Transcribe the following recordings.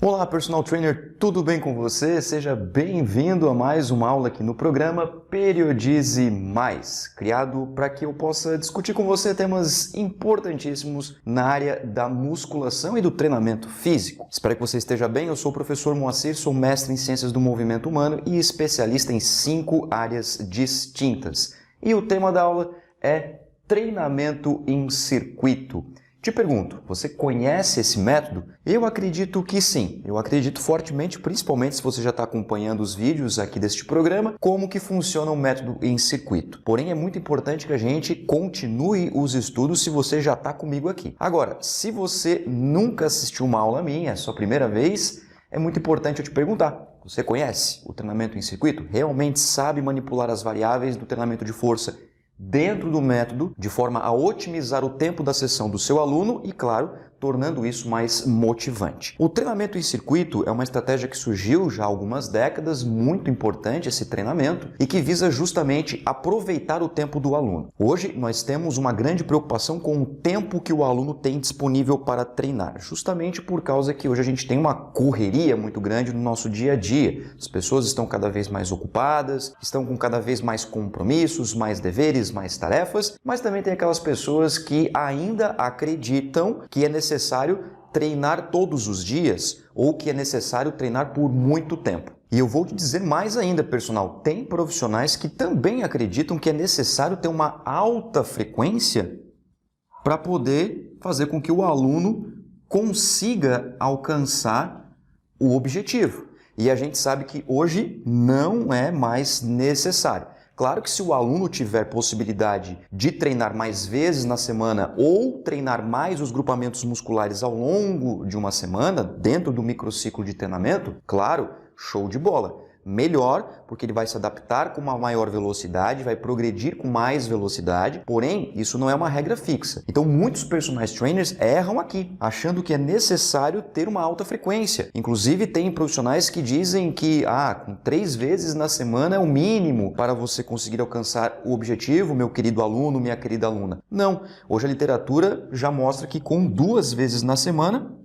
Olá, personal trainer, tudo bem com você? Seja bem-vindo a mais uma aula aqui no programa Periodize Mais, criado para que eu possa discutir com você temas importantíssimos na área da musculação e do treinamento físico. Espero que você esteja bem. Eu sou o professor Moacir, sou mestre em Ciências do Movimento Humano e especialista em 5 áreas distintas. E o tema da aula é treinamento em circuito. Te pergunto, você conhece esse método? Eu acredito que sim. Eu acredito fortemente, principalmente se você já está acompanhando os vídeos aqui deste programa, como que funciona o método em circuito. Porém, é muito importante que a gente continue os estudos se você já está comigo aqui. Agora, se você nunca assistiu uma aula minha, é a sua primeira vez, é muito importante eu te perguntar. Você conhece o treinamento em circuito? Realmente sabe manipular as variáveis do treinamento de força dentro do método, de forma a otimizar o tempo da sessão do seu aluno e, claro, tornando isso mais motivante. O treinamento em circuito é uma estratégia que surgiu já há algumas décadas, muito importante esse treinamento, e que visa justamente aproveitar o tempo do aluno. Hoje nós temos uma grande preocupação com o tempo que o aluno tem disponível para treinar, justamente por causa que hoje a gente tem uma correria muito grande no nosso dia a dia. As pessoas estão cada vez mais ocupadas, estão com cada vez mais compromissos, mais deveres, mais tarefas, mas também tem aquelas pessoas que ainda acreditam que é necessário treinar todos os dias ou que é necessário treinar por muito tempo. E eu vou te dizer mais ainda, personal, tem profissionais que também acreditam que é necessário ter uma alta frequência para poder fazer com que o aluno consiga alcançar o objetivo. E a gente sabe que hoje não é mais necessário. Claro que se o aluno tiver possibilidade de treinar mais vezes na semana ou treinar mais os grupamentos musculares ao longo de uma semana, dentro do microciclo de treinamento, claro, show de bola. Melhor, porque ele vai se adaptar com uma maior velocidade, vai progredir com mais velocidade, porém, isso não é uma regra fixa. Então, muitos personal trainers erram aqui, achando que é necessário ter uma alta frequência. Inclusive, tem profissionais que dizem que com 3 vezes na semana é o mínimo para você conseguir alcançar o objetivo, meu querido aluno, minha querida aluna. Não, hoje a literatura já mostra que com 2 vezes na semana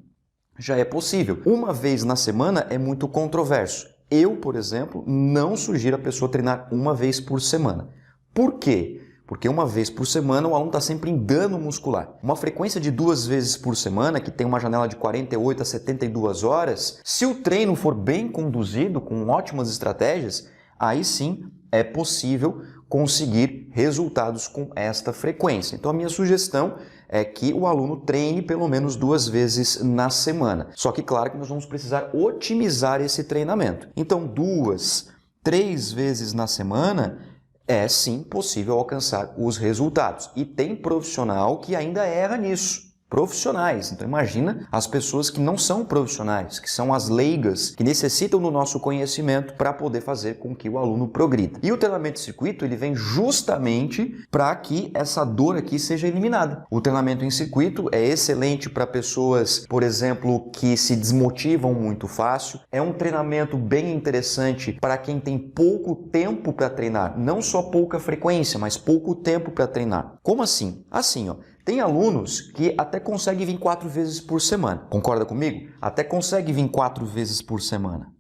já é possível. 1 vez na semana é muito controverso. Eu, por exemplo, não sugiro a pessoa treinar 1 vez por semana. Por quê? Porque 1 vez por semana o aluno está sempre em dano muscular. Uma frequência de 2 vezes por semana, que tem uma janela de 48 a 72 horas, se o treino for bem conduzido, com ótimas estratégias, aí sim é possível conseguir resultados com esta frequência. Então a minha sugestão é que o aluno treine pelo menos 2 vezes na semana. Só que claro que nós vamos precisar otimizar esse treinamento. Então 2, 3 vezes na semana é sim possível alcançar os resultados. E tem profissional que ainda erra nisso. Profissionais. Então imagina as pessoas que não são profissionais, que são as leigas, que necessitam do nosso conhecimento para poder fazer com que o aluno progrida. E o treinamento de circuito, ele vem justamente para que essa dor aqui seja eliminada. O treinamento em circuito é excelente para pessoas, por exemplo, que se desmotivam muito fácil. É um treinamento bem interessante para quem tem pouco tempo para treinar, não só pouca frequência, mas pouco tempo para treinar. Como assim? Assim, tem alunos que até conseguem vir 4 vezes por semana. Concorda comigo? Até consegue vir 4 vezes por semana.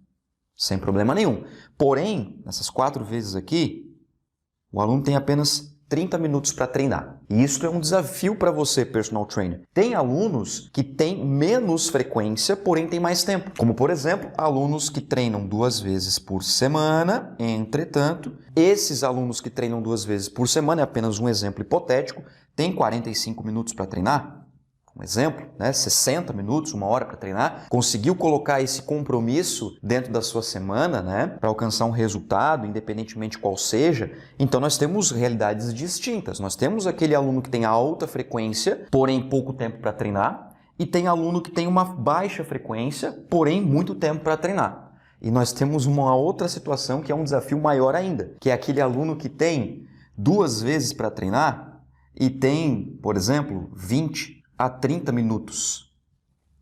Sem problema nenhum. Porém, nessas 4 vezes aqui, o aluno tem apenas 30 minutos para treinar. E isso é um desafio para você, personal trainer. Tem alunos que têm menos frequência, porém têm mais tempo. Como, por exemplo, alunos que treinam 2 vezes por semana. Entretanto, esses alunos que treinam 2 vezes por semana, é apenas um exemplo hipotético, tem 45 minutos para treinar, um exemplo, 60 minutos, 1 hora para treinar, conseguiu colocar esse compromisso dentro da sua semana, para alcançar um resultado, independentemente qual seja. Então nós temos realidades distintas. Nós temos aquele aluno que tem alta frequência, porém pouco tempo para treinar, e tem aluno que tem uma baixa frequência, porém muito tempo para treinar. E nós temos uma outra situação que é um desafio maior ainda, que é aquele aluno que tem 2 vezes para treinar, e tem, por exemplo, 20 a 30 minutos.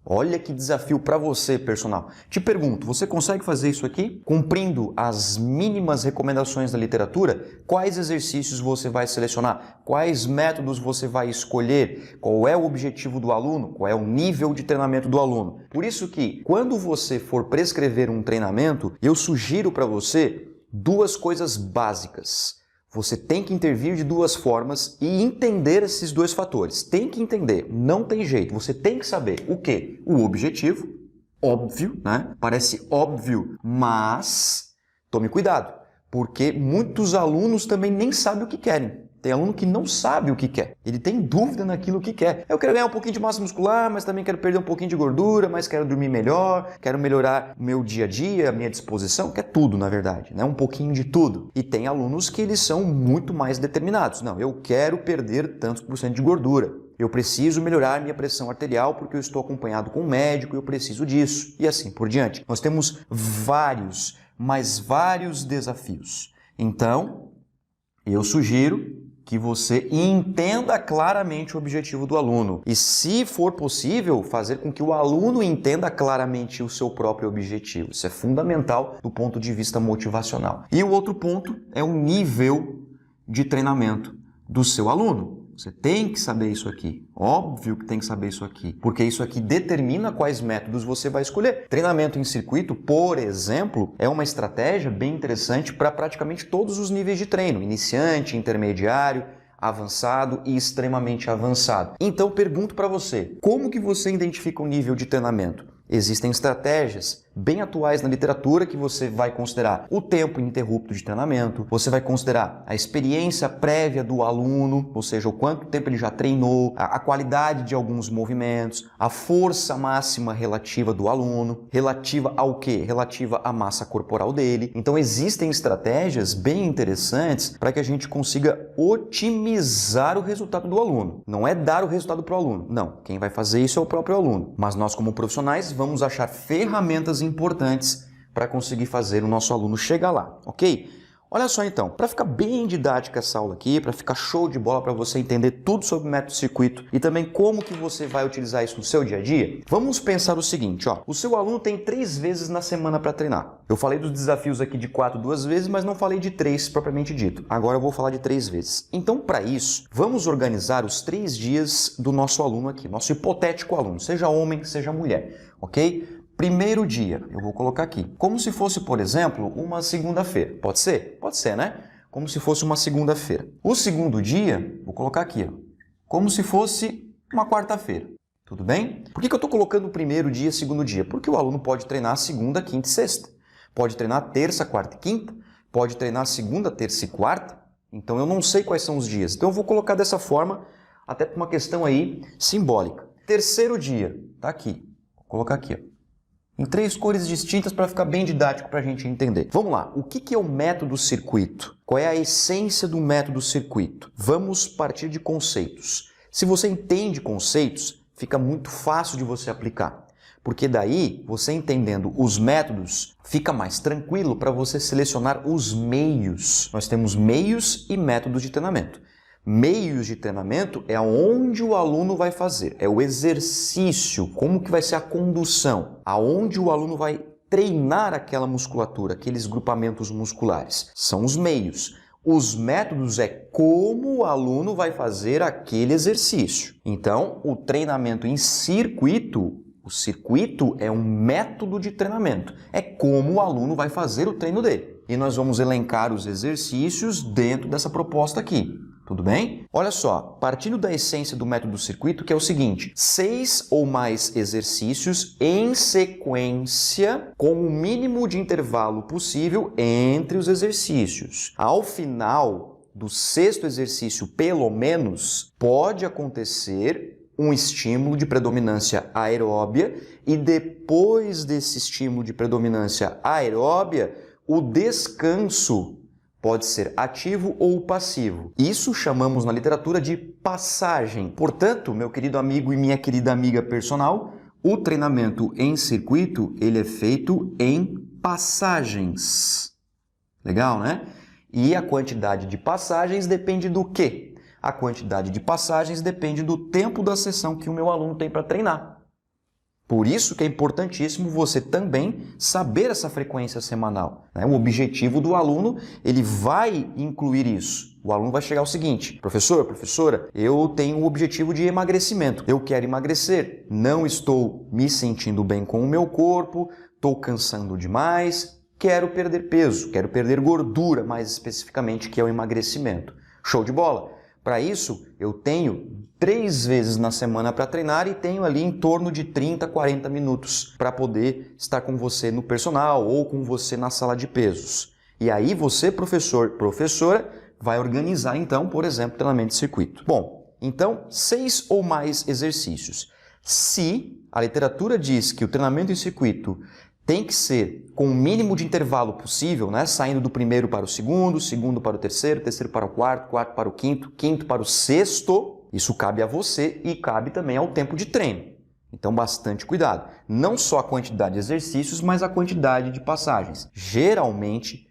Olha que desafio para você, personal. Te pergunto, você consegue fazer isso aqui? Cumprindo as mínimas recomendações da literatura? Quais exercícios você vai selecionar? Quais métodos você vai escolher? Qual é o objetivo do aluno? Qual é o nível de treinamento do aluno? Por isso que, quando você for prescrever um treinamento, eu sugiro para você duas coisas básicas. Você tem que intervir de duas formas e entender esses dois fatores. Tem que entender, não tem jeito. Você tem que saber o quê? O objetivo, óbvio, né? Parece óbvio, mas tome cuidado, porque muitos alunos também nem sabem o que querem. Tem aluno que não sabe o que quer. Ele tem dúvida naquilo que quer. Eu quero ganhar um pouquinho de massa muscular, mas também quero perder um pouquinho de gordura, mas quero dormir melhor, quero melhorar o meu dia a dia, a minha disposição, quer tudo, na verdade, né? Um pouquinho de tudo. E tem alunos que eles são muito mais determinados. Não, eu quero perder tantos por cento de gordura. Eu preciso melhorar minha pressão arterial porque eu estou acompanhado com um médico e eu preciso disso. E assim por diante. Nós temos vários, mas vários desafios. Então, eu sugiro que você entenda claramente o objetivo do aluno. E, se for possível, fazer com que o aluno entenda claramente o seu próprio objetivo. Isso é fundamental do ponto de vista motivacional. E o outro ponto é o nível de treinamento do seu aluno. Você tem que saber isso aqui. Óbvio que tem que saber isso aqui, porque isso aqui determina quais métodos você vai escolher. Treinamento em circuito, por exemplo, é uma estratégia bem interessante para praticamente todos os níveis de treino, iniciante, intermediário, avançado e extremamente avançado. Então, pergunto para você, como que você identifica o nível de treinamento? Existem estratégias bem atuais na literatura que você vai considerar o tempo ininterrupto de treinamento, você vai considerar a experiência prévia do aluno, ou seja, o quanto tempo ele já treinou, a qualidade de alguns movimentos, a força máxima relativa do aluno, relativa ao quê? Relativa à massa corporal dele. Então existem estratégias bem interessantes para que a gente consiga otimizar o resultado do aluno. Não é dar o resultado para o aluno, não. Quem vai fazer isso é o próprio aluno. Mas nós, como profissionais, vamos achar ferramentas importantes para conseguir fazer o nosso aluno chegar lá, ok? Olha só então, para ficar bem didática essa aula aqui, para ficar show de bola para você entender tudo sobre o método circuito e também como que você vai utilizar isso no seu dia a dia, vamos pensar o seguinte, ó, o seu aluno tem 3 vezes na semana para treinar. Eu falei dos desafios aqui de 4 2 vezes, mas não falei de 3 propriamente dito. Agora eu vou falar de 3 vezes. Então, para isso, vamos organizar os 3 dias do nosso aluno aqui, nosso hipotético aluno, seja homem, seja mulher, ok? Primeiro dia, eu vou colocar aqui, como se fosse, por exemplo, uma segunda-feira. Pode ser? Pode ser, né? Como se fosse uma segunda-feira. O segundo dia, vou colocar aqui, ó, como se fosse uma quarta-feira. Tudo bem? Por que eu estou colocando o primeiro dia e segundo dia? Porque o aluno pode treinar segunda, quinta e sexta. Pode treinar terça, quarta e quinta. Pode treinar segunda, terça e quarta. Então eu não sei quais são os dias. Então eu vou colocar dessa forma, até por uma questão aí simbólica. Terceiro dia, tá aqui. Vou colocar aqui, ó, em 3 cores distintas para ficar bem didático para a gente entender. Vamos lá, o que é o método circuito? Qual é a essência do método circuito? Vamos partir de conceitos. Se você entende conceitos, fica muito fácil de você aplicar. Porque daí, você entendendo os métodos, fica mais tranquilo para você selecionar os meios. Nós temos meios e métodos de treinamento. Meios de treinamento é onde o aluno vai fazer, é o exercício, como que vai ser a condução, aonde o aluno vai treinar aquela musculatura, aqueles grupamentos musculares. São os meios. Os métodos é como o aluno vai fazer aquele exercício. Então, o treinamento em circuito, o circuito é um método de treinamento, é como o aluno vai fazer o treino dele. E nós vamos elencar os exercícios dentro dessa proposta aqui. Tudo bem? Olha só, partindo da essência do método circuito, que é o seguinte, 6 ou mais exercícios em sequência com o mínimo de intervalo possível entre os exercícios. Ao final do 6º exercício, pelo menos, pode acontecer um estímulo de predominância aeróbia e depois desse estímulo de predominância aeróbia, o descanso pode ser ativo ou passivo. Isso chamamos na literatura de passagem. Portanto, meu querido amigo e minha querida amiga personal, o treinamento em circuito, ele é feito em passagens. Legal, né? E a quantidade de passagens depende do quê? A quantidade de passagens depende do tempo da sessão que o meu aluno tem para treinar. Por isso que é importantíssimo você também saber essa frequência semanal, né? O objetivo do aluno, ele vai incluir isso. O aluno vai chegar ao seguinte: professor, professora, eu tenho o objetivo de emagrecimento. Eu quero emagrecer. Não estou me sentindo bem com o meu corpo, estou cansando demais, quero perder peso, quero perder gordura, mais especificamente, que é o emagrecimento. Show de bola! Para isso, eu tenho 3 vezes na semana para treinar e tenho ali em torno de 30, 40 minutos para poder estar com você no personal ou com você na sala de pesos. E aí você, professor, professora, vai organizar então, por exemplo, treinamento de circuito. Bom, então 6 ou mais exercícios. Se a literatura diz que o treinamento em circuito tem que ser com o mínimo de intervalo possível, né? Saindo do primeiro para o segundo para o terceiro para o quarto, quarto para o quinto, quinto para o sexto. Isso cabe a você e cabe também ao tempo de treino. Então, bastante cuidado. Não só a quantidade de exercícios, mas a quantidade de passagens. Geralmente,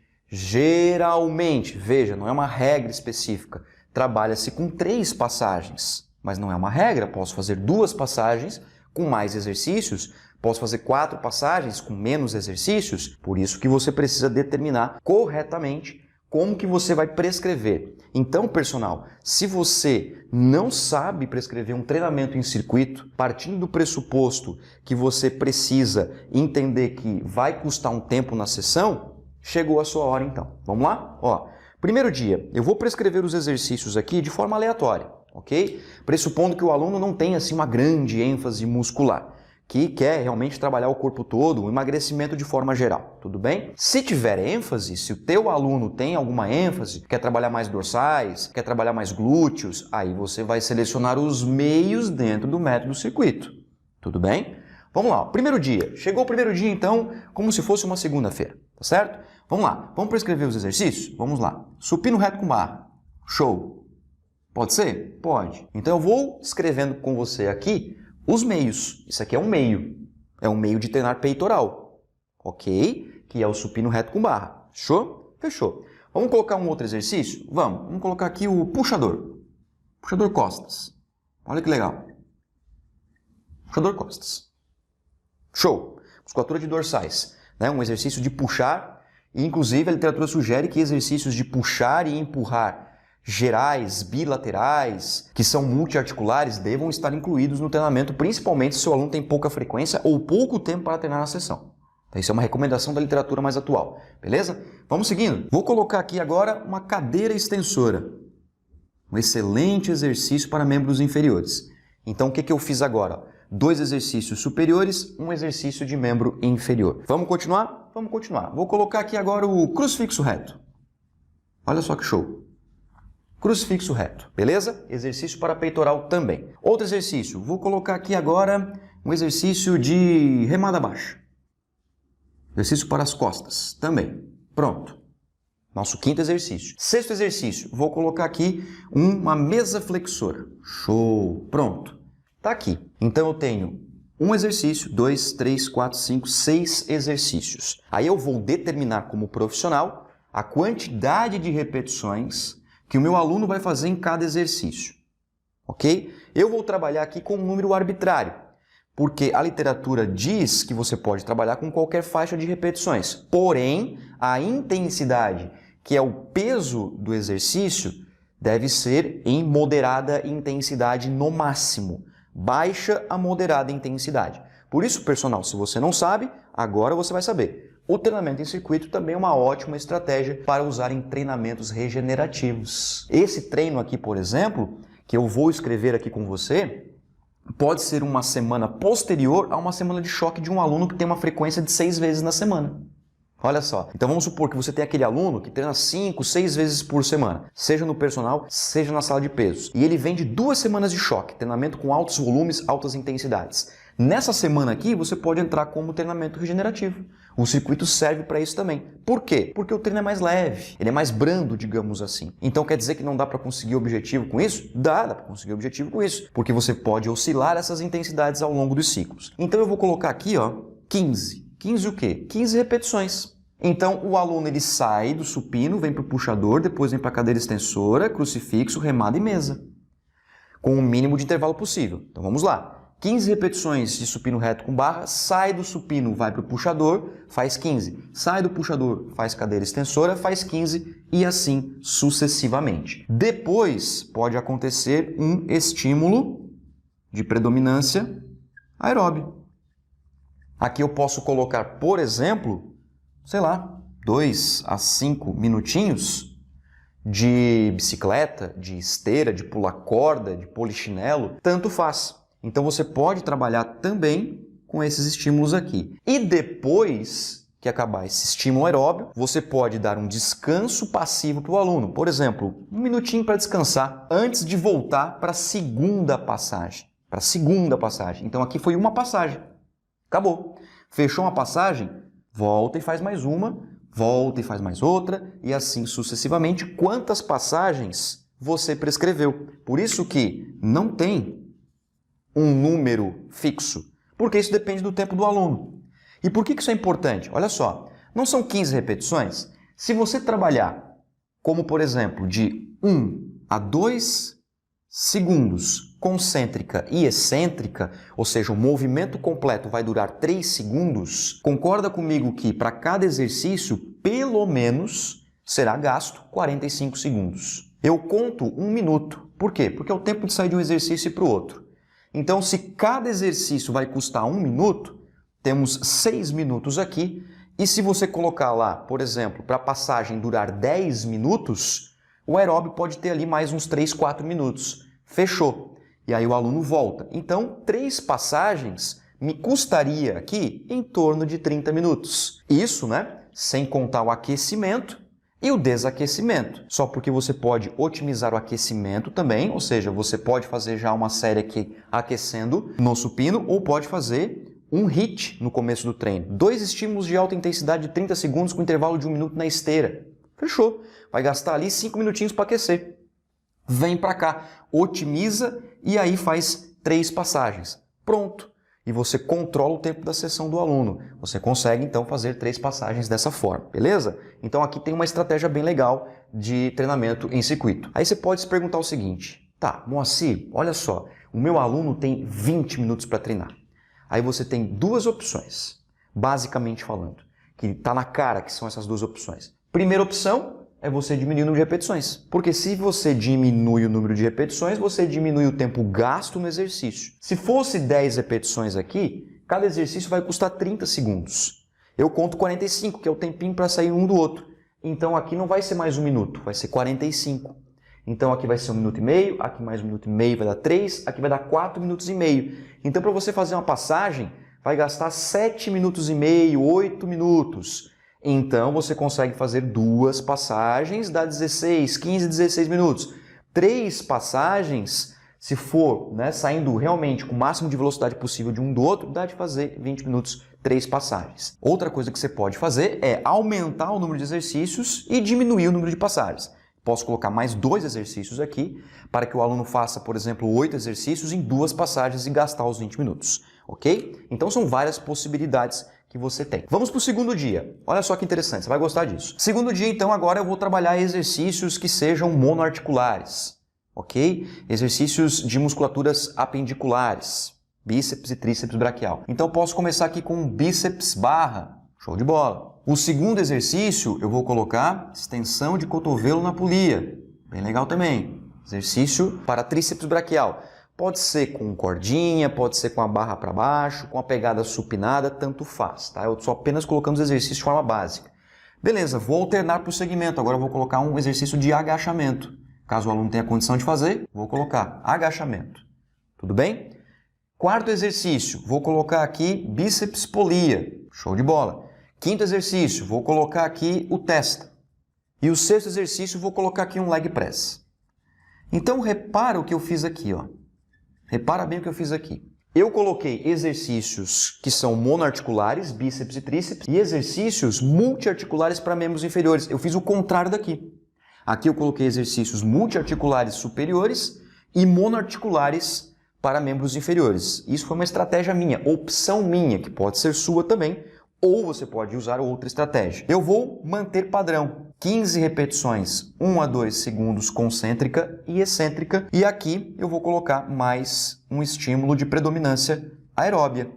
veja, não é uma regra específica. Trabalha-se com 3 passagens, mas não é uma regra. Posso fazer 2 passagens com mais exercícios. Posso fazer 4 passagens com menos exercícios, por isso que você precisa determinar corretamente como que você vai prescrever. Então, personal, se você não sabe prescrever um treinamento em circuito, partindo do pressuposto que você precisa entender que vai custar um tempo na sessão, chegou a sua hora então. Vamos lá? Ó, primeiro dia, eu vou prescrever os exercícios aqui de forma aleatória, ok? Pressupondo que o aluno não tenha assim uma grande ênfase muscular, que quer realmente trabalhar o corpo todo, o emagrecimento de forma geral, tudo bem? Se tiver ênfase, se o teu aluno tem alguma ênfase, quer trabalhar mais dorsais, quer trabalhar mais glúteos, aí você vai selecionar os meios dentro do método circuito, tudo bem? Vamos lá, primeiro dia. Chegou o primeiro dia então, como se fosse uma segunda-feira, tá certo? Vamos lá, vamos prescrever os exercícios? Vamos lá. Supino reto com barra. Show. Pode ser? Pode. Então eu vou escrevendo com você aqui os meios. Isso aqui é um meio. É um meio de treinar peitoral. Ok? Que é o supino reto com barra. Fechou? Fechou. Vamos colocar um outro exercício? Vamos. Vamos colocar aqui o puxador. Puxador costas. Olha que legal. Puxador costas. Show. Musculatura de dorsais. Né? Um exercício de puxar. E, inclusive, a literatura sugere que exercícios de puxar e empurrar gerais, bilaterais, que são multiarticulares, devam estar incluídos no treinamento, principalmente se o seu aluno tem pouca frequência ou pouco tempo para treinar na sessão. Então, isso é uma recomendação da literatura mais atual, beleza? Vamos seguindo. Vou colocar aqui agora uma cadeira extensora. Um excelente exercício para membros inferiores. Então, o que eu fiz agora? 2 exercícios superiores, 1 exercício de membro inferior. Vamos continuar? Vamos continuar. Vou colocar aqui agora o crucifixo reto. Olha só que show. Crucifixo reto, beleza? Exercício para peitoral também. Outro exercício, vou colocar aqui agora um exercício de remada baixa. Exercício para as costas também. Pronto. Nosso 5º exercício. 6º exercício, vou colocar aqui uma mesa flexora. Show. Pronto. Tá aqui. Então eu tenho um exercício, 2, 3, 4, 5, 6 exercícios. Aí eu vou determinar como profissional a quantidade de repetições que o meu aluno vai fazer em cada exercício, ok? Eu vou trabalhar aqui com um número arbitrário, porque a literatura diz que você pode trabalhar com qualquer faixa de repetições, porém, a intensidade, que é o peso do exercício, deve ser em moderada intensidade no máximo, baixa a moderada intensidade. Por isso, personal, se você não sabe, agora você vai saber. O treinamento em circuito também é uma ótima estratégia para usar em treinamentos regenerativos. Esse treino aqui, por exemplo, que eu vou escrever aqui com você, pode ser uma semana posterior a uma semana de choque de um aluno que tem uma frequência de 6 vezes na semana. Olha só. Então vamos supor que você tem aquele aluno que treina 5, 6 vezes por semana, seja no personal, seja na sala de pesos. E ele vem de 2 semanas de choque, treinamento com altos volumes, altas intensidades. Nessa semana aqui, você pode entrar como treinamento regenerativo. O circuito serve para isso também. Por quê? Porque o treino é mais leve, ele é mais brando, digamos assim. Então quer dizer que não dá para conseguir objetivo com isso? Dá para conseguir objetivo com isso, porque você pode oscilar essas intensidades ao longo dos ciclos. Então eu vou colocar aqui, ó, 15. 15 o quê? 15 repetições. Então o aluno ele sai do supino, vem para o puxador, depois vem para a cadeira extensora, crucifixo, remada e mesa, com o mínimo de intervalo possível. Então vamos lá. 15 repetições de supino reto com barra, sai do supino, vai para o puxador, faz 15. Sai do puxador, faz cadeira extensora, faz 15 e assim sucessivamente. Depois pode acontecer um estímulo de predominância aeróbio. Aqui eu posso colocar, por exemplo, sei lá, 2 a 5 minutinhos de bicicleta, de esteira, de pular corda, de polichinelo, tanto faz. Então você pode trabalhar também com esses estímulos aqui. E depois que acabar esse estímulo aeróbio, você pode dar um descanso passivo para o aluno. Por exemplo, 1 minutinho para descansar antes de voltar para a segunda passagem. Então aqui foi uma passagem. Acabou. Fechou uma passagem, volta e faz mais uma, volta e faz mais outra, e assim sucessivamente, quantas passagens você prescreveu. Por isso que não tem um número fixo, porque isso depende do tempo do aluno. E por que isso é importante? Olha só, não são 15 repetições? Se você trabalhar como, por exemplo, de 1 a 2 segundos concêntrica e excêntrica, ou seja, o movimento completo vai durar 3 segundos, concorda comigo que para cada exercício, pelo menos, será gasto 45 segundos. Eu conto 1 minuto. Por quê? Porque é o tempo de sair de um exercício e para o outro. Então, se cada exercício vai custar 1 minuto, temos 6 minutos aqui, e se você colocar lá, por exemplo, para a passagem durar 10 minutos, o aeróbio pode ter ali mais uns 3, 4 minutos. Fechou. E aí o aluno volta. Então, 3 passagens me custaria aqui em torno de 30 minutos. Isso, né? Sem contar o aquecimento e o desaquecimento. Só porque você pode otimizar o aquecimento também, ou seja, você pode fazer já uma série aqui aquecendo no supino ou pode fazer um HIIT no começo do treino. 2 estímulos de alta intensidade de 30 segundos com intervalo de 1 minuto na esteira. Fechou. Vai gastar ali 5 minutinhos para aquecer. Vem para cá, otimiza e aí faz 3 passagens. Pronto. E você controla o tempo da sessão do aluno. Você consegue, então, fazer 3 passagens dessa forma, beleza? Então, aqui tem uma estratégia bem legal de treinamento em circuito. Aí você pode se perguntar o seguinte, tá, Moacir, olha só, o meu aluno tem 20 minutos para treinar. Aí você tem 2 opções, basicamente falando, que está na cara que são essas 2 opções. Primeira opção é você diminuir o número de repetições. Porque se você diminui o número de repetições, você diminui o tempo gasto no exercício. Se fosse 10 repetições aqui, cada exercício vai custar 30 segundos. Eu conto 45, que é o tempinho para sair um do outro. Então aqui não vai ser mais 1 minuto, vai ser 45. Então aqui vai ser 1 minuto e meio, aqui mais 1 minuto e meio vai dar 3, aqui vai dar 4 minutos e meio. Então para você fazer uma passagem, vai gastar 7 minutos e meio, 8 minutos. Então, você consegue fazer 2 passagens, dá 16, 15, 16 minutos. 3 passagens, se for saindo realmente com o máximo de velocidade possível de um do outro, dá de fazer 20 minutos, 3 passagens. Outra coisa que você pode fazer é aumentar o número de exercícios e diminuir o número de passagens. Posso colocar mais 2 exercícios aqui, para que o aluno faça, por exemplo, 8 exercícios em 2 passagens e gastar os 20 minutos. Ok? Então, são várias possibilidades que você tem. Vamos para o segundo dia. Olha só que interessante, você vai gostar disso. Segundo dia, então, agora eu vou trabalhar exercícios que sejam monoarticulares, ok? Exercícios de musculaturas apendiculares, bíceps e tríceps braquial. Então, eu posso começar aqui com bíceps barra, show de bola. O segundo exercício, eu vou colocar extensão de cotovelo na polia, bem legal também. Exercício para tríceps braquial. Pode ser com cordinha, pode ser com a barra para baixo, com a pegada supinada, tanto faz, tá? Eu estou apenas colocando os exercícios de forma básica. Beleza, vou alternar para o segmento. Agora eu vou colocar um exercício de agachamento. Caso o aluno tenha condição de fazer, vou colocar agachamento. Tudo bem? Quarto exercício, vou colocar aqui bíceps polia. Show de bola. Quinto exercício, vou colocar aqui o testa. E o sexto exercício, vou colocar aqui um leg press. Então, repara o que eu fiz aqui, ó. Repara bem o que eu fiz aqui. Eu coloquei exercícios que são monoarticulares, bíceps e tríceps, e exercícios multiarticulares para membros inferiores. Eu fiz o contrário daqui. Aqui eu coloquei exercícios multiarticulares superiores e monoarticulares para membros inferiores. Isso foi uma estratégia minha, opção minha, que pode ser sua também, ou você pode usar outra estratégia. Eu vou manter padrão. 15 repetições, 1 a 2 segundos concêntrica e excêntrica. E aqui eu vou colocar mais um estímulo de predominância aeróbia.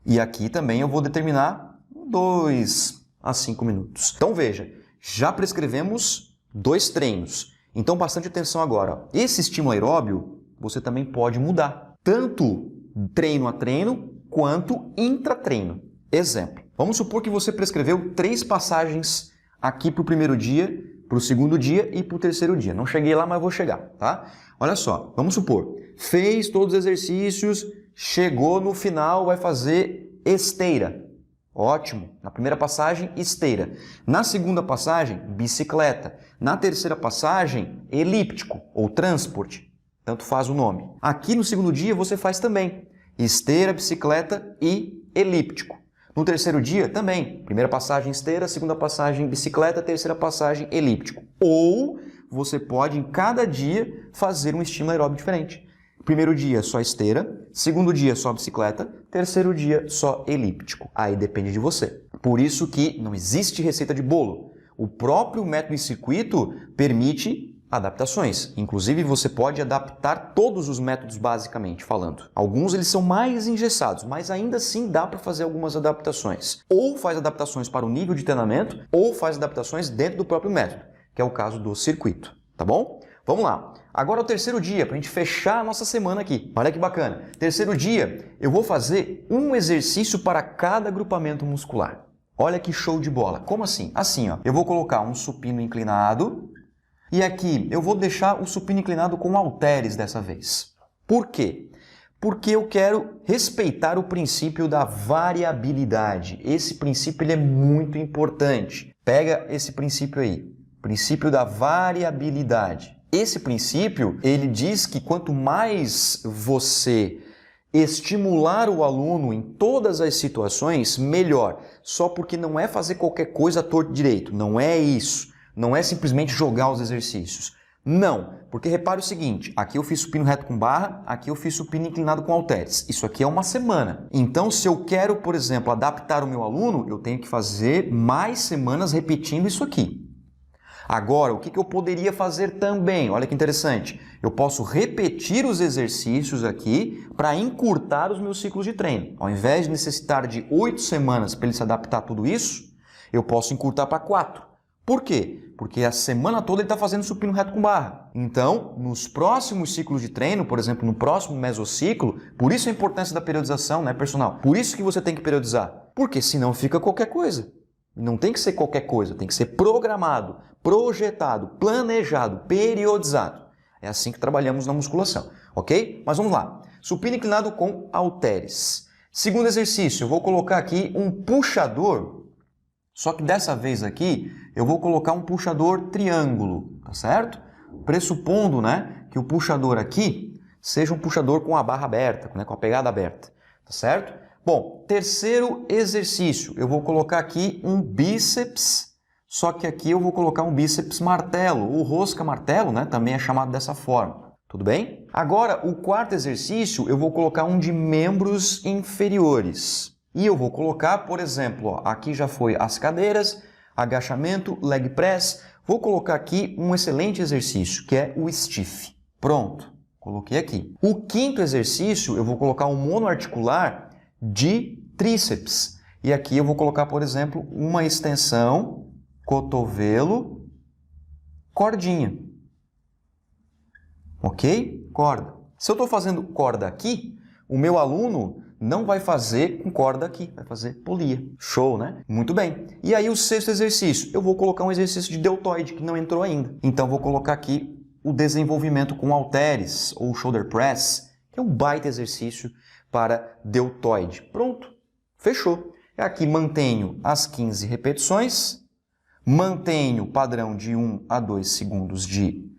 E aqui também eu vou determinar 2 a 5 minutos. Então veja, já prescrevemos 2 treinos. Então bastante atenção agora. Esse estímulo aeróbio você também pode mudar, tanto treino a treino quanto intratreino. Exemplo, vamos supor que você prescreveu 3 passagens aqui para o primeiro dia, para o segundo dia e para o terceiro dia. Não cheguei lá, mas vou chegar, tá? Olha só, vamos supor, fez todos os exercícios, chegou no final, vai fazer esteira. Ótimo. Na primeira passagem, esteira. Na segunda passagem, bicicleta. Na terceira passagem, elíptico ou transporte. Tanto faz o nome. Aqui no segundo dia você faz também esteira, bicicleta e elíptico. No terceiro dia também. Primeira passagem esteira, segunda passagem bicicleta, terceira passagem elíptico. Ou você pode em cada dia fazer um estímulo aeróbico diferente. Primeiro dia só esteira, segundo dia só bicicleta, terceiro dia só elíptico. Aí depende de você. Por isso que não existe receita de bolo. O próprio método e circuito permite adaptações. Inclusive você pode adaptar todos os métodos basicamente falando. Alguns eles são mais engessados, mas ainda assim dá para fazer algumas adaptações. Ou faz adaptações para o nível de treinamento, ou faz adaptações dentro do próprio método, que é o caso do circuito. Tá bom? Vamos lá. Agora é o terceiro dia, para a gente fechar a nossa semana aqui. Olha que bacana. Terceiro dia, eu vou fazer um exercício para cada agrupamento muscular. Olha que show de bola. Como assim? Assim, ó. Eu vou colocar um supino inclinado e aqui eu vou deixar o supino inclinado com halteres dessa vez. Por quê? Porque eu quero respeitar o princípio da variabilidade. Esse princípio ele é muito importante. Pega esse princípio aí. Princípio da variabilidade. Esse princípio, ele diz que quanto mais você estimular o aluno em todas as situações, melhor. Só porque não é fazer qualquer coisa à torto direito, não é isso. Não é simplesmente jogar os exercícios. Não, porque repare o seguinte, aqui eu fiz supino reto com barra, aqui eu fiz supino inclinado com halteres. Isso aqui é uma semana. Então, se eu quero, por exemplo, adaptar o meu aluno, eu tenho que fazer mais semanas repetindo isso aqui. Agora, o que eu poderia fazer também? Olha que interessante. Eu posso repetir os exercícios aqui para encurtar os meus ciclos de treino. Ao invés de necessitar de 8 semanas para ele se adaptar a tudo isso, eu posso encurtar para 4. Por quê? Porque a semana toda ele está fazendo supino reto com barra. Então, nos próximos ciclos de treino, por exemplo, no próximo mesociclo, por isso a importância da periodização, né, personal? Por isso que você tem que periodizar. Porque senão fica qualquer coisa. Não tem que ser qualquer coisa, tem que ser programado, projetado, planejado, periodizado. É assim que trabalhamos na musculação, ok? Mas vamos lá. Supino inclinado com halteres. Segundo exercício, eu vou colocar aqui um puxador, só que dessa vez aqui eu vou colocar um puxador triângulo, tá certo? Pressupondo, né, que o puxador aqui seja um puxador com a barra aberta, né, com a pegada aberta, tá certo? Bom, terceiro exercício, eu vou colocar aqui um bíceps, só que aqui eu vou colocar um bíceps martelo, ou rosca martelo, né? Também é chamado dessa forma. Tudo bem? Agora, o quarto exercício, eu vou colocar um de membros inferiores. E eu vou colocar, por exemplo, ó, aqui já foi as cadeiras, agachamento, leg press. Vou colocar aqui um excelente exercício, que é o stiff. Pronto, coloquei aqui. O quinto exercício, eu vou colocar um monoarticular de tríceps. E aqui eu vou colocar, por exemplo, uma extensão, cotovelo, cordinha. Ok? Corda. Se eu estou fazendo corda aqui, o meu aluno não vai fazer com corda aqui, vai fazer polia. Show, né? Muito bem. E aí o sexto exercício, eu vou colocar um exercício de deltoide que não entrou ainda. Então vou colocar aqui o desenvolvimento com halteres ou shoulder press, que é um baita exercício para deltoide. Pronto, fechou. Aqui mantenho as 15 repetições, mantenho o padrão de 1 a 2 segundos de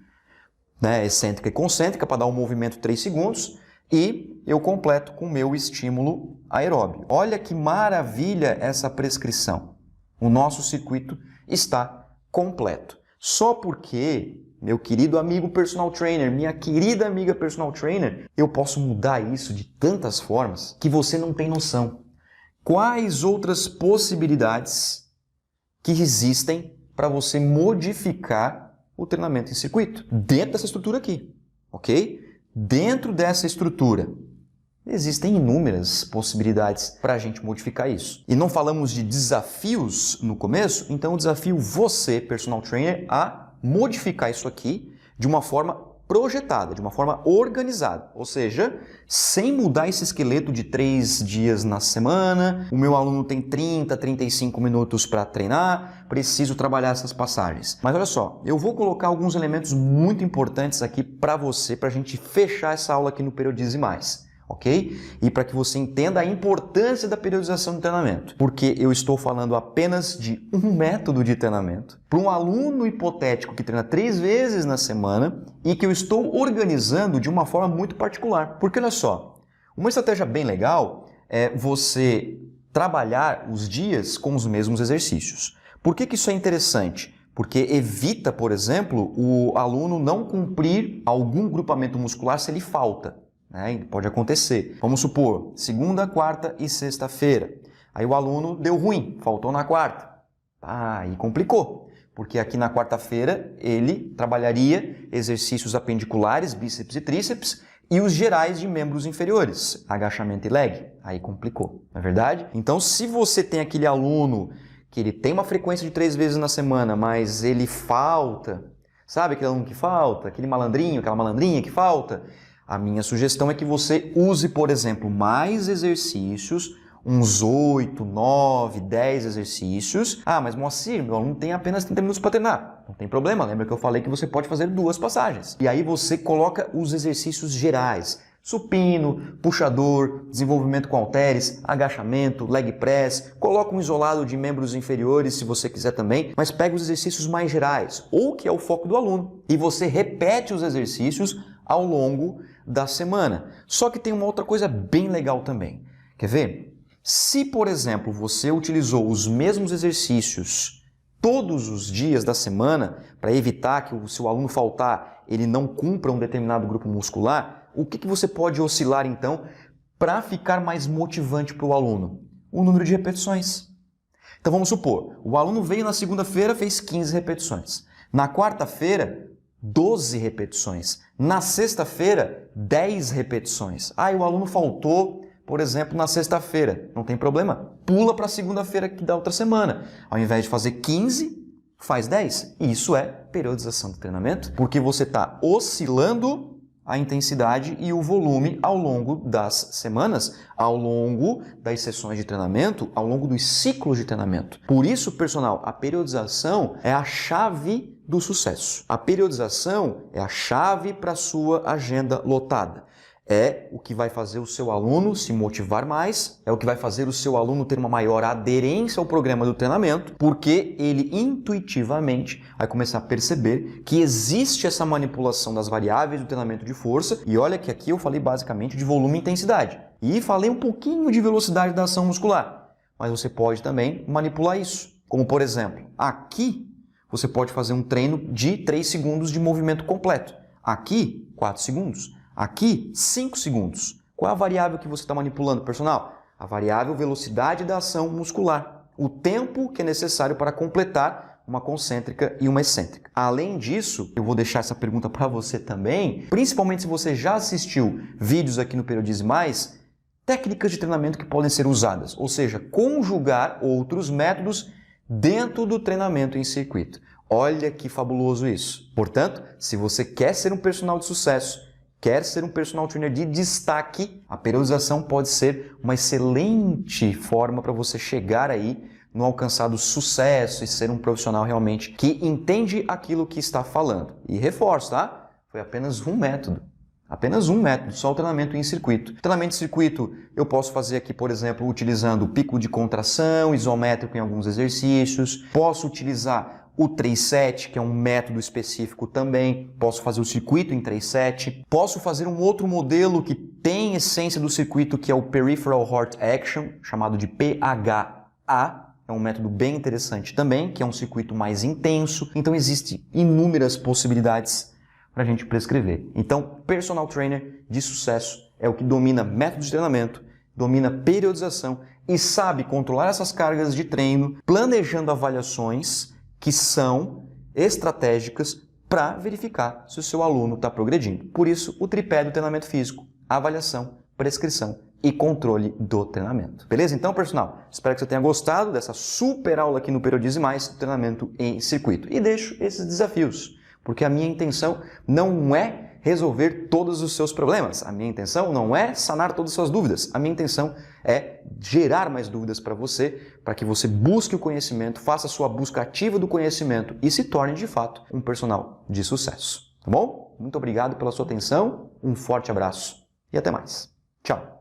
excêntrica e concêntrica para dar um movimento 3 segundos e eu completo com o meu estímulo aeróbio. Olha que maravilha essa prescrição. O nosso circuito está completo. Só porque, meu querido amigo personal trainer, minha querida amiga personal trainer, eu posso mudar isso de tantas formas que você não tem noção. Quais outras possibilidades que existem para você modificar o treinamento em circuito, dentro dessa estrutura aqui, ok? Dentro dessa estrutura, existem inúmeras possibilidades para a gente modificar isso. E não falamos de desafios no começo, então eu desafio você, personal trainer, a modificar isso aqui de uma forma projetada, de uma forma organizada, ou seja, sem mudar esse esqueleto de 3 dias na semana, o meu aluno tem 30, 35 minutos para treinar, preciso trabalhar essas passagens. Mas olha só, eu vou colocar alguns elementos muito importantes aqui para você, para a gente fechar essa aula aqui no Periodize Mais. Ok? E para que você entenda a importância da periodização do treinamento. Porque eu estou falando apenas de um método de treinamento para um aluno hipotético que treina 3 vezes na semana e que eu estou organizando de uma forma muito particular. Porque olha só, uma estratégia bem legal é você trabalhar os dias com os mesmos exercícios. Por que isso é interessante? Porque evita, por exemplo, o aluno não cumprir algum grupamento muscular se ele falta. Pode acontecer. Vamos supor, segunda, quarta e sexta-feira. Aí o aluno deu ruim, faltou na quarta. Aí complicou, porque aqui na quarta-feira ele trabalharia exercícios apendiculares, bíceps e tríceps, e os gerais de membros inferiores, agachamento e leg. Aí complicou, não é verdade? Então, se você tem aquele aluno que ele tem uma frequência de 3 vezes na semana, mas ele falta, sabe aquele aluno que falta? Aquele malandrinho, aquela malandrinha que falta? A minha sugestão é que você use, por exemplo, mais exercícios, uns 8, 9, 10 exercícios. Mas Moacir, meu aluno tem apenas 30 minutos para treinar. Não tem problema, lembra que eu falei que você pode fazer 2 passagens. E aí você coloca os exercícios gerais. Supino, puxador, desenvolvimento com halteres, agachamento, leg press, coloca um isolado de membros inferiores se você quiser também, mas pega os exercícios mais gerais, ou que é o foco do aluno, e você repete os exercícios ao longo da semana. Só que tem uma outra coisa bem legal também. Quer ver? Se, por exemplo, você utilizou os mesmos exercícios todos os dias da semana para evitar que o seu aluno faltar, ele não cumpra um determinado grupo muscular, o que você pode oscilar então para ficar mais motivante para o aluno? O número de repetições. Então vamos supor, o aluno veio na segunda-feira, fez 15 repetições. Na quarta-feira, 12 repetições. Na sexta-feira, 10 repetições. E o aluno faltou, por exemplo, na sexta-feira. Não tem problema. Pula para a segunda-feira da outra semana. Ao invés de fazer 15, faz 10. E isso é periodização do treinamento, porque você está oscilando a intensidade e o volume ao longo das semanas, ao longo das sessões de treinamento, ao longo dos ciclos de treinamento. Por isso, personal, a periodização é a chave do sucesso. A periodização é a chave para a sua agenda lotada. É o que vai fazer o seu aluno se motivar mais, é o que vai fazer o seu aluno ter uma maior aderência ao programa do treinamento, porque ele intuitivamente vai começar a perceber que existe essa manipulação das variáveis do treinamento de força, e olha que aqui eu falei basicamente de volume e intensidade, e falei um pouquinho de velocidade da ação muscular, mas você pode também manipular isso, como por exemplo, aqui você pode fazer um treino de 3 segundos de movimento completo, aqui 4 segundos, aqui, 5 segundos. Qual é a variável que você está manipulando, personal? A variável velocidade da ação muscular. O tempo que é necessário para completar uma concêntrica e uma excêntrica. Além disso, eu vou deixar essa pergunta para você também, principalmente se você já assistiu vídeos aqui no Periodize Mais, técnicas de treinamento que podem ser usadas, ou seja, conjugar outros métodos dentro do treinamento em circuito. Olha que fabuloso isso. Portanto, se você quer ser um personal de sucesso, quer ser um personal trainer de destaque, a periodização pode ser uma excelente forma para você chegar aí no alcançado sucesso e ser um profissional realmente que entende aquilo que está falando. E reforço, tá? Foi apenas um método. Apenas um método, só o treinamento em circuito. Treinamento em circuito eu posso fazer aqui, por exemplo, utilizando o pico de contração, isométrico em alguns exercícios. Posso utilizar o 3-7, que é um método específico também. Posso fazer o circuito em 3-7. Posso fazer um outro modelo que tem essência do circuito, que é o Peripheral Heart Action, chamado de PHA. É um método bem interessante também, que é um circuito mais intenso. Então, existem inúmeras possibilidades para a gente prescrever. Então, personal trainer de sucesso é o que domina métodos de treinamento, domina periodização e sabe controlar essas cargas de treino, planejando avaliações que são estratégicas para verificar se o seu aluno está progredindo. Por isso, o tripé do treinamento físico: avaliação, prescrição e controle do treinamento. Beleza? Então, personal, espero que você tenha gostado dessa super aula aqui no Periodize Mais, treinamento em circuito. E deixo esses desafios, porque a minha intenção não é resolver todos os seus problemas. A minha intenção não é sanar todas as suas dúvidas. A minha intenção é gerar mais dúvidas para você, para que você busque o conhecimento, faça a sua busca ativa do conhecimento e se torne, de fato, um personal de sucesso. Tá bom? Muito obrigado pela sua atenção, um forte abraço e até mais. Tchau!